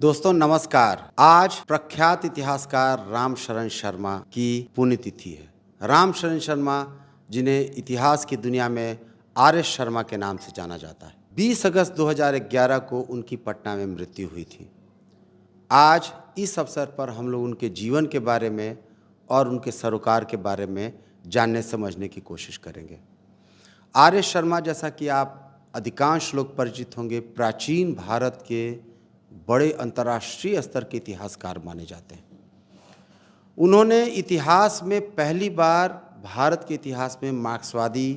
दोस्तों नमस्कार। आज प्रख्यात इतिहासकार रामशरण शर्मा की पुण्यतिथि है। रामशरण शर्मा जिन्हें इतिहास की दुनिया में आर.एस. शर्मा के नाम से जाना जाता है। 20 अगस्त 2011 को उनकी पटना में मृत्यु हुई थी। आज इस अवसर पर हम लोग उनके जीवन के बारे में और उनके सरोकार के बारे में जानने समझने की कोशिश करेंगे। आर.एस. शर्मा, जैसा कि आप अधिकांश लोग परिचित होंगे, प्राचीन भारत के बड़े अंतर्राष्ट्रीय स्तर के इतिहासकार माने जाते हैं। उन्होंने इतिहास में पहली बार भारत के इतिहास में मार्क्सवादी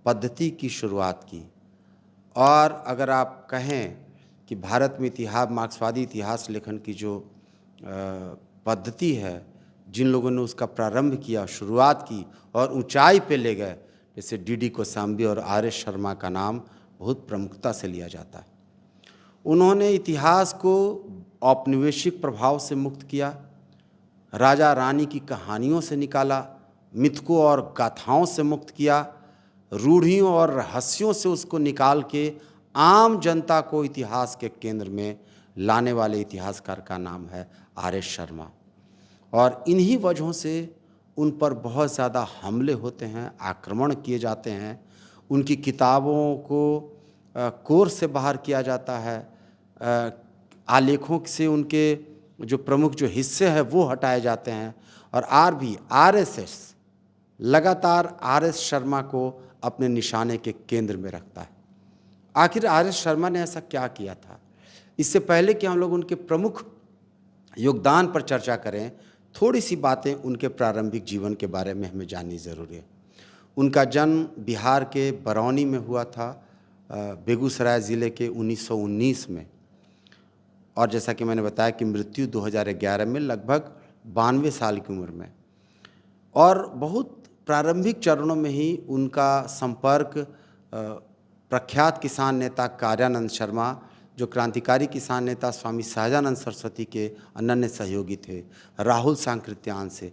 पद्धति की शुरुआत की। और अगर आप कहें कि भारत में मार्क्सवादी इतिहास लेखन की जो पद्धति है, जिन लोगों ने उसका प्रारंभ किया, शुरुआत की और ऊंचाई पे ले गए, जैसे डी.डी. कोसांबी और आर.एस. शर्मा का नाम बहुत प्रमुखता से लिया जाता है। उन्होंने इतिहास को औपनिवेशिक प्रभाव से मुक्त किया, राजा रानी की कहानियों से निकाला, मिथकों और गाथाओं से मुक्त किया, रूढ़ियों और रहस्यों से उसको निकाल के आम जनता को इतिहास के केंद्र में लाने वाले इतिहासकार का नाम है आर.एस. शर्मा। और इन्हीं वजहों से उन पर बहुत ज़्यादा हमले होते हैं, आक्रमण किए जाते हैं, उनकी किताबों को कोर्स से बाहर किया जाता है, आलेखों से उनके जो प्रमुख जो हिस्से हैं वो हटाए जाते हैं। और आरएसएस लगातार आर.एस. शर्मा को अपने निशाने के केंद्र में रखता है। आखिर आर.एस. शर्मा ने ऐसा क्या किया था? इससे पहले कि हम लोग उनके प्रमुख योगदान पर चर्चा करें, थोड़ी सी बातें उनके प्रारंभिक जीवन के बारे में हमें जाननी ज़रूरी है। उनका जन्म बिहार के बरौनी में हुआ था, बेगूसराय ज़िले के 1919 में। और जैसा कि मैंने बताया कि मृत्यु 2011 में लगभग 92 साल की उम्र में। और बहुत प्रारंभिक चरणों में ही उनका संपर्क प्रख्यात किसान नेता कार्यानंद शर्मा, जो क्रांतिकारी किसान नेता स्वामी सहजानंद सरस्वती के अनन्य सहयोगी थे, राहुल सांकृत्यायन से,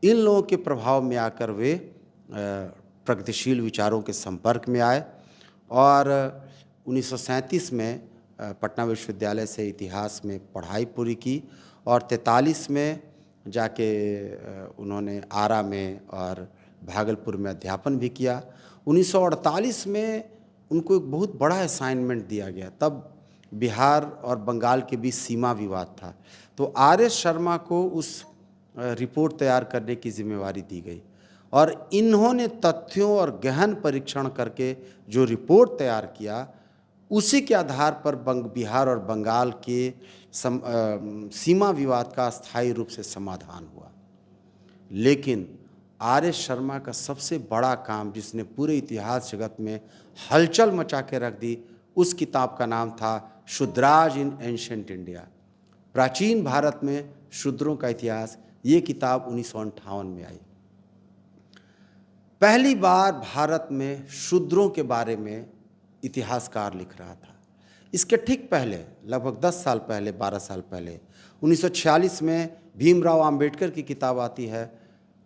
इन लोगों के प्रभाव में आकर वे प्रगतिशील विचारों के संपर्क में आए। और 1937 में पटना विश्वविद्यालय से इतिहास में पढ़ाई पूरी की और 43 में जाके उन्होंने आरा में और भागलपुर में अध्यापन भी किया। 1948 में उनको एक बहुत बड़ा असाइनमेंट दिया गया। तब बिहार और बंगाल के बीच सीमा विवाद था, तो आर.एस. शर्मा को उस रिपोर्ट तैयार करने की जिम्मेवारी दी गई और इन्होंने तथ्यों और गहन परीक्षण करके जो रिपोर्ट तैयार किया, उसी के आधार पर बिहार और बंगाल के सीमा विवाद का स्थायी रूप से समाधान हुआ। लेकिन आर.एस. शर्मा का सबसे बड़ा काम, जिसने पूरे इतिहास जगत में हलचल मचा के रख दी, उस किताब का नाम था शूद्राज इन एंशिएंट इंडिया, प्राचीन भारत में शूद्रों का इतिहास। ये किताब 1958 में आई। पहली बार भारत में शूद्रों के बारे में इतिहासकार लिख रहा था। इसके ठीक पहले, लगभग 10 साल पहले, 12 साल पहले, 1946 में भीमराव अंबेडकर की किताब आती है,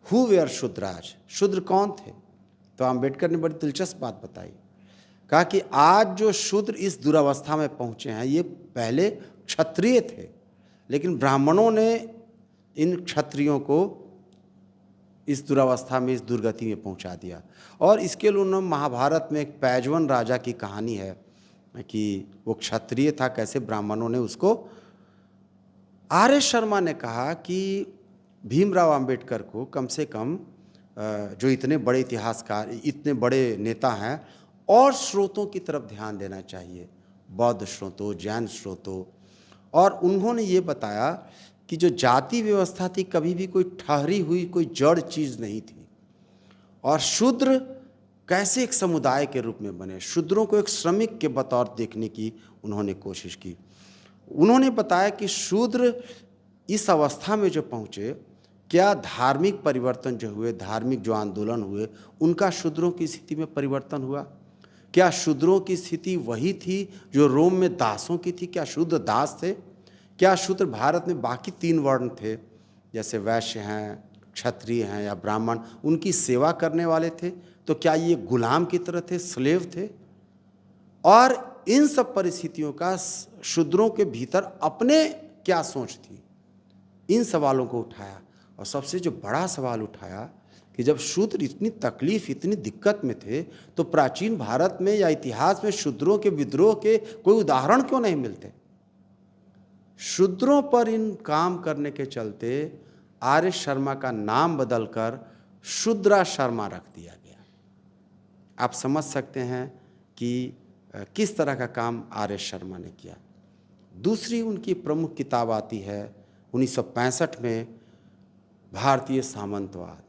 हु वेयर शूद्राज, शूद्र कौन थे? तो अंबेडकर ने बड़ी दिलचस्प बात बताई, कहा कि आज जो शूद्र इस दुरावस्था में पहुँचे हैं, ये पहले क्षत्रिय थे, लेकिन ब्राह्मणों ने इन क्षत्रियों को इस दुरावस्था में, इस दुर्गति में पहुंचा दिया। और इसके लिए उन्होंने महाभारत में एक पैजवन राजा की कहानी है कि वो क्षत्रिय था, कैसे ब्राह्मणों ने उसको। आर.एस. शर्मा ने कहा कि भीमराव अंबेडकर को कम से कम, जो इतने बड़े इतिहासकार, इतने बड़े नेता हैं, और स्रोतों की तरफ ध्यान देना चाहिए, बौद्ध स्रोतों, जैन स्रोतों। और उन्होंने ये बताया कि जो जाति व्यवस्था थी, कभी भी कोई ठहरी हुई कोई जड़ चीज़ नहीं थी। और शूद्र कैसे एक समुदाय के रूप में बने, शूद्रों को एक श्रमिक के बतौर देखने की उन्होंने कोशिश की। उन्होंने बताया कि शूद्र इस अवस्था में जो पहुँचे, क्या धार्मिक परिवर्तन जो हुए, धार्मिक जो आंदोलन हुए, उनका शूद्रों की स्थिति में परिवर्तन हुआ? क्या शूद्रों की स्थिति वही थी जो रोम में दासों की थी? क्या शूद्र दास थे? क्या शूद्र भारत में बाकी 3 वर्ण थे, जैसे वैश्य हैं, क्षत्रिय हैं या ब्राह्मण, उनकी सेवा करने वाले थे? तो क्या ये गुलाम की तरह थे, स्लेव थे? और इन सब परिस्थितियों का शूद्रों के भीतर अपने क्या सोच थी, इन सवालों को उठाया। और सबसे जो बड़ा सवाल उठाया कि जब शूद्र इतनी तकलीफ, इतनी दिक्कत में थे, तो प्राचीन भारत में या इतिहास में शूद्रों के विद्रोह के कोई उदाहरण क्यों नहीं मिलते। शूद्रों पर इन काम करने के चलते आर्य शर्मा का नाम बदलकर शूद्रा शर्मा रख दिया गया। आप समझ सकते हैं कि किस तरह का काम आर्य शर्मा ने किया। दूसरी उनकी प्रमुख किताब आती है 1965 में, भारतीय सामंतवाद।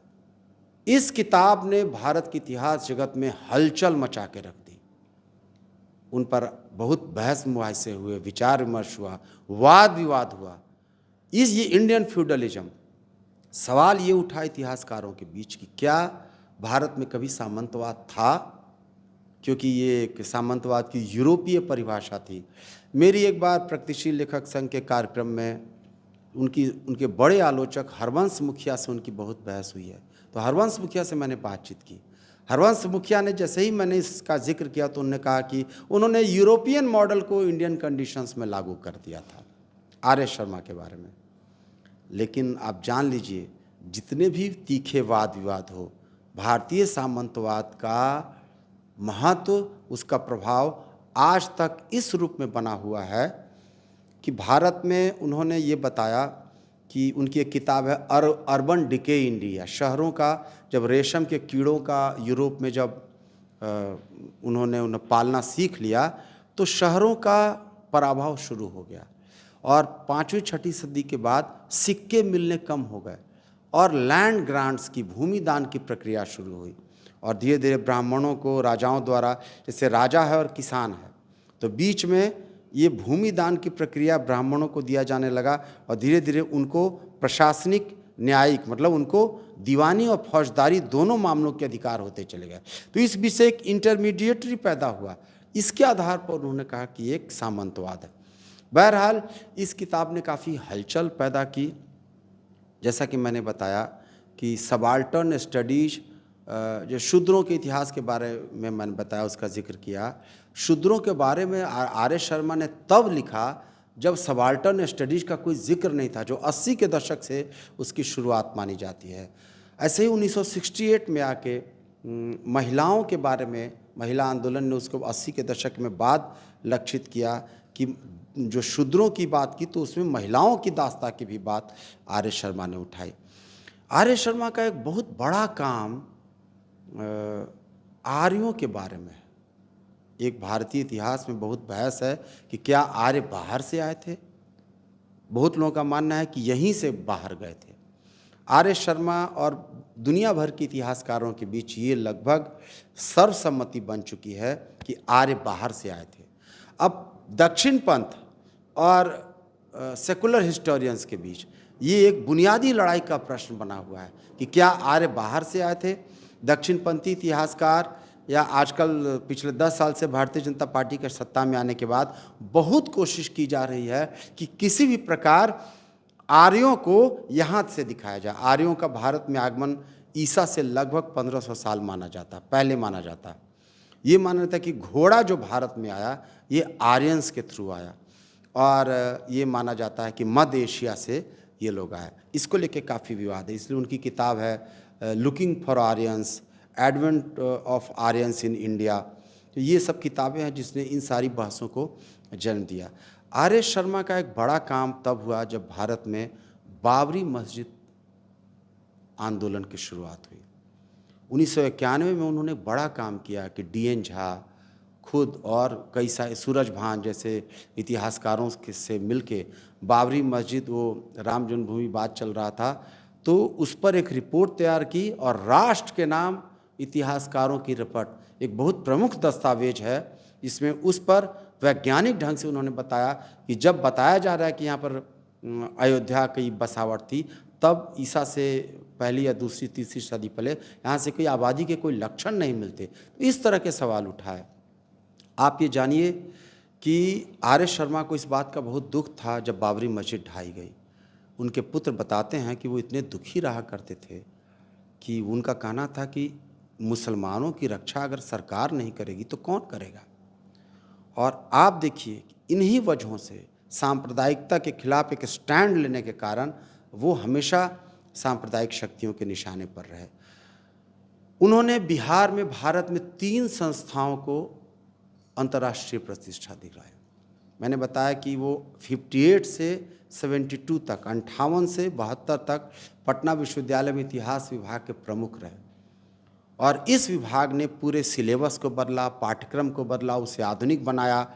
इस किताब ने भारत के इतिहास जगत में हलचल मचा के रख दी। उन पर बहुत बहस मुबाहिसे हुए, विचार विमर्श हुआ, वाद विवाद हुआ। ये इंडियन फ्यूडलिज्म, सवाल ये उठा इतिहासकारों के बीच कि क्या भारत में कभी सामंतवाद था, क्योंकि ये एक सामंतवाद की यूरोपीय परिभाषा थी। मेरी एक बार प्रगतिशील लेखक संघ के कार्यक्रम में उनके बड़े आलोचक हरवंश मुखिया से उनकी बहुत बहस हुई है। तो हरवंश मुखिया से मैंने बातचीत की। हरवंश मुखिया ने जैसे ही मैंने इसका जिक्र किया तो उन्होंने कहा कि उन्होंने यूरोपियन मॉडल को इंडियन कंडीशंस में लागू कर दिया था आर्य शर्मा के बारे में। लेकिन आप जान लीजिए, जितने भी तीखे वाद विवाद हो, भारतीय सामंतवाद का महत्व, उसका प्रभाव आज तक इस रूप में बना हुआ है कि भारत में उन्होंने ये बताया कि उनकी एक किताब है अर्बन डिके इंडिया, शहरों का, जब रेशम के कीड़ों का यूरोप में जब उन्हें पालना सीख लिया तो शहरों का पराभव शुरू हो गया और 5वीं 6वीं सदी के बाद सिक्के मिलने कम हो गए और लैंड ग्रांट्स की, भूमि दान की प्रक्रिया शुरू हुई और धीरे धीरे ब्राह्मणों को राजाओं द्वारा, जैसे राजा है और किसान है, तो बीच में ये भूमि दान की प्रक्रिया ब्राह्मणों को दिया जाने लगा और धीरे धीरे उनको प्रशासनिक, न्यायिक, मतलब उनको दीवानी और फौजदारी दोनों मामलों के अधिकार होते चले गए। तो इस बीच से एक इंटरमीडिएटरी पैदा हुआ। इसके आधार पर उन्होंने कहा कि एक सामंतवाद है। बहरहाल इस किताब ने काफ़ी हलचल पैदा की। जैसा कि मैंने बताया कि सबाल्टर्न स्टडीज, जो शूद्रों के इतिहास के बारे में मैंने बताया, उसका जिक्र किया। शूद्रों के बारे में आर्य शर्मा ने तब लिखा जब सबाल्टर्न स्टडीज का कोई जिक्र नहीं था, जो 80 के दशक से उसकी शुरुआत मानी जाती है। ऐसे ही 1968 में आके महिलाओं के बारे में, महिला आंदोलन ने उसको 80 के दशक में बाद लक्षित किया कि जो शूद्रों की बात की तो उसमें महिलाओं की दास्ता की भी बात आर्य शर्मा ने उठाई। आर्य शर्मा का एक बहुत बड़ा काम आर्यों के बारे में है। एक भारतीय इतिहास में बहुत बहस है कि क्या आर्य बाहर से आए थे। बहुत लोगों का मानना है कि यहीं से बाहर गए थे। आर्य शर्मा और दुनिया भर के इतिहासकारों के बीच ये लगभग सर्वसम्मति बन चुकी है कि आर्य बाहर से आए थे। अब दक्षिण पंथ और सेकुलर हिस्टोरियंस के बीच ये एक बुनियादी लड़ाई का प्रश्न बना हुआ है कि क्या आर्य बाहर से आए थे। दक्षिणपंथी इतिहासकार या आजकल पिछले 10 साल से भारतीय जनता पार्टी के सत्ता में आने के बाद बहुत कोशिश की जा रही है कि किसी भी प्रकार आर्यों को यहाँ से दिखाया जाए। आर्यों का भारत में आगमन ईसा से लगभग 1500 साल माना जाता, पहले माना जाता। ये माना जाता है कि घोड़ा जो भारत में आया ये आर्यंस के थ्रू आया और ये माना जाता है कि मध्य एशिया से ये लोग आए। इसको लेके काफ़ी विवाद है, इसलिए उनकी किताब है looking for Aryans, advent of Aryans in India. तो ये सब किताबें हैं जिसने इन सारी बहसों को जन्म दिया। आर्य शर्मा का एक बड़ा काम तब हुआ जब भारत में बाबरी मस्जिद आंदोलन की शुरुआत हुई। 1991 में उन्होंने बड़ा काम किया कि डी.एन. झा खुद और कई सारे, सूरज भान जैसे इतिहासकारों से मिलके बाबरी मस्जिद, वो राम जन्मभूमि बात चल रहा था, तो उस पर एक रिपोर्ट तैयार की और राष्ट्र के नाम इतिहासकारों की रिपोर्ट एक बहुत प्रमुख दस्तावेज है। इसमें उस पर वैज्ञानिक ढंग से उन्होंने बताया कि जब बताया जा रहा है कि यहाँ पर अयोध्या की बसावट थी, तब ईसा से पहली या दूसरी तीसरी सदी पहले यहाँ से कोई आबादी के कोई लक्षण नहीं मिलते। तो इस तरह के सवाल उठाए। आप ये जानिए कि आर्य शर्मा को इस बात का बहुत दुख था जब बाबरी मस्जिद ढाई गई। उनके पुत्र बताते हैं कि वो इतने दुखी रहा करते थे कि उनका कहना था कि मुसलमानों की रक्षा अगर सरकार नहीं करेगी तो कौन करेगा। और आप देखिए इन्हीं वजहों से सांप्रदायिकता के खिलाफ एक स्टैंड लेने के कारण वो हमेशा सांप्रदायिक शक्तियों के निशाने पर रहे। उन्होंने बिहार में भारत में 3 संस्थाओं को अंतर्राष्ट्रीय प्रतिष्ठा दिलाई। मैंने बताया कि वो 58 से 72 तक 58 से 72 तक पटना विश्वविद्यालय में इतिहास विभाग के प्रमुख रहे और इस विभाग ने पूरे सिलेबस को बदला, पाठ्यक्रम को बदला, उसे आधुनिक बनाया,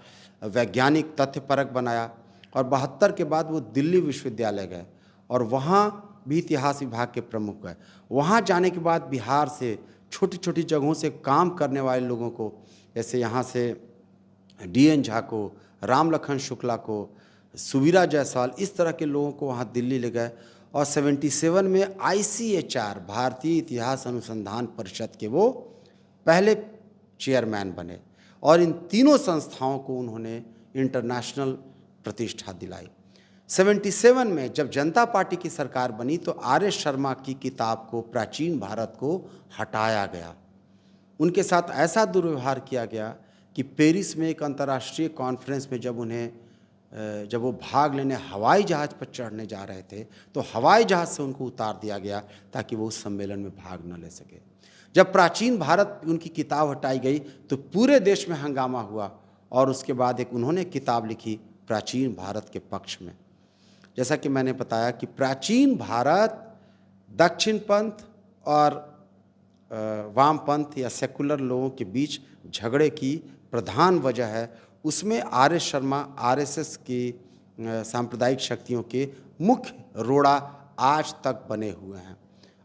वैज्ञानिक तथ्यपरक बनाया और 72 के बाद वो दिल्ली विश्वविद्यालय गए और वहाँ भी इतिहास विभाग के प्रमुख गए। वहाँ जाने के बाद बिहार से छोटी छोटी जगहों से काम करने वाले लोगों को, जैसे यहाँ से DN झा को, राम लखन शुक्ला को, सुवीरा जायसवाल, इस तरह के लोगों को वहाँ दिल्ली ले गए और 77 में ICHR भारतीय इतिहास अनुसंधान परिषद के वो पहले चेयरमैन बने और इन तीनों संस्थाओं को उन्होंने इंटरनेशनल प्रतिष्ठा दिलाई। 77 में जब जनता पार्टी की सरकार बनी तो RS शर्मा की किताब को, प्राचीन भारत को हटाया गया। उनके साथ ऐसा दुर्व्यवहार किया गया कि पेरिस में एक अंतर्राष्ट्रीय कॉन्फ्रेंस में जब वो भाग लेने हवाई जहाज़ पर चढ़ने जा रहे थे तो हवाई जहाज़ से उनको उतार दिया गया ताकि वो उस सम्मेलन में भाग न ले सके। जब प्राचीन भारत उनकी किताब हटाई गई तो पूरे देश में हंगामा हुआ और उसके बाद एक उन्होंने किताब लिखी प्राचीन भारत के पक्ष में। जैसा कि मैंने बताया कि प्राचीन भारत दक्षिणपंथ और वामपंथ या सेकुलर लोगों के बीच झगड़े की प्रधान वजह है। उसमें RS शर्मा RSS की सांप्रदायिक शक्तियों के मुख्य रोड़ा आज तक बने हुए हैं।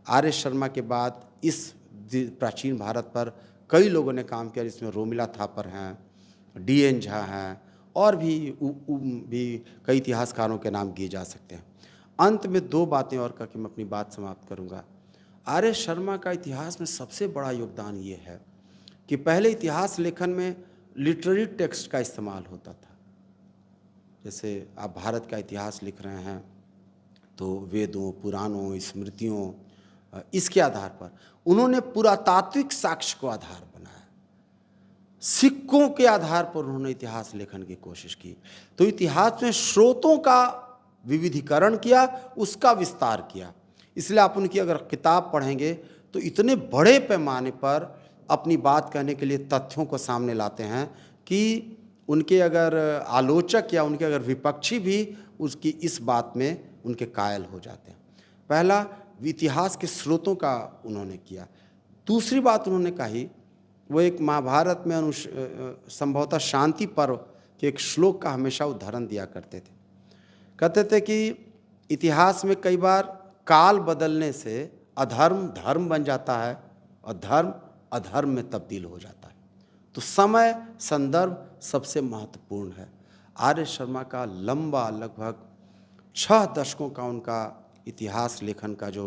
RS शर्मा के बाद इस प्राचीन भारत पर कई लोगों ने काम किया, जिसमें रोमिला थापर हैं, DN झा हैं और भी कई इतिहासकारों के नाम किए जा सकते हैं। अंत में 2 बातें और करके मैं अपनी बात समाप्त करूंगा। RS शर्मा का इतिहास में सबसे बड़ा योगदान ये है कि पहले इतिहास लेखन में लिटरेरी टेक्स्ट का इस्तेमाल होता था। जैसे आप भारत का इतिहास लिख रहे हैं तो वेदों, पुराणों, स्मृतियों, इसके आधार पर उन्होंने पुरातात्विक साक्ष्य को आधार बनाया। सिक्कों के आधार पर उन्होंने इतिहास लेखन की कोशिश की। तो इतिहास में स्रोतों का विविधीकरण किया, उसका विस्तार किया। इसलिए आप उनकी अगर किताब पढ़ेंगे तो इतने बड़े पैमाने पर अपनी बात कहने के लिए तथ्यों को सामने लाते हैं कि उनके अगर आलोचक या उनके अगर विपक्षी भी उसकी इस बात में उनके कायल हो जाते हैं। पहला, इतिहास के स्रोतों का उन्होंने किया। दूसरी बात उन्होंने कही, वो एक महाभारत में संभवतः शांति पर्व के एक श्लोक का हमेशा उदाहरण दिया करते थे। कहते थे कि इतिहास में कई बार काल बदलने से अधर्म धर्म बन जाता है और धर्म अधर्म में तब्दील हो जाता है। तो समय संदर्भ सबसे महत्वपूर्ण है। RS शर्मा का लंबा लगभग 6 दशकों का उनका इतिहास लेखन का जो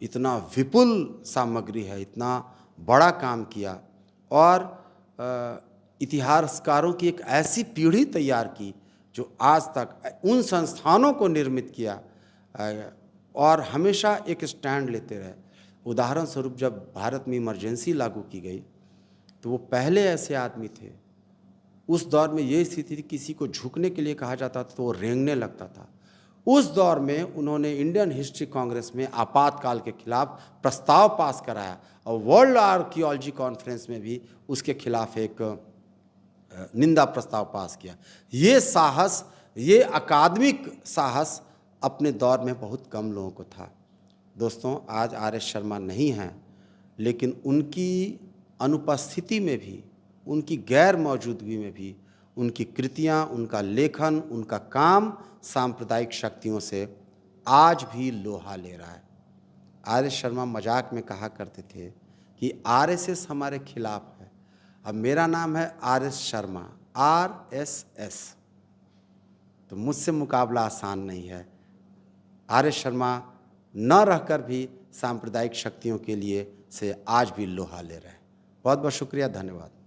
इतना विपुल सामग्री है, इतना बड़ा काम किया और इतिहासकारों की एक ऐसी पीढ़ी तैयार की जो आज तक उन संस्थानों को निर्मित किया और हमेशा एक स्टैंड लेते रहे। उदाहरण स्वरूप जब भारत में इमरजेंसी लागू की गई तो वो पहले ऐसे आदमी थे, उस दौर में ये स्थिति थी किसी को झुकने के लिए कहा जाता था तो वो रेंगने लगता था। उस दौर में उन्होंने इंडियन हिस्ट्री कांग्रेस में आपातकाल के खिलाफ प्रस्ताव पास कराया और वर्ल्ड आर्कियोलॉजी कॉन्फ्रेंस में भी उसके खिलाफ एक निंदा प्रस्ताव पास किया। ये साहस, ये अकादमिक साहस अपने दौर में बहुत कम लोगों को था। दोस्तों, आज RS शर्मा नहीं हैं, लेकिन उनकी अनुपस्थिति में भी, उनकी गैर मौजूदगी में भी उनकी कृतियाँ, उनका लेखन, उनका काम सांप्रदायिक शक्तियों से आज भी लोहा ले रहा है। RS शर्मा मजाक में कहा करते थे कि RSS हमारे खिलाफ है। अब मेरा नाम है RS शर्मा, RSS, तो मुझसे मुकाबला आसान नहीं है। RS शर्मा न रहकर भी सांप्रदायिक शक्तियों के लिए से आज भी लोहा ले रहे हैं। बहुत बहुत शुक्रिया, धन्यवाद।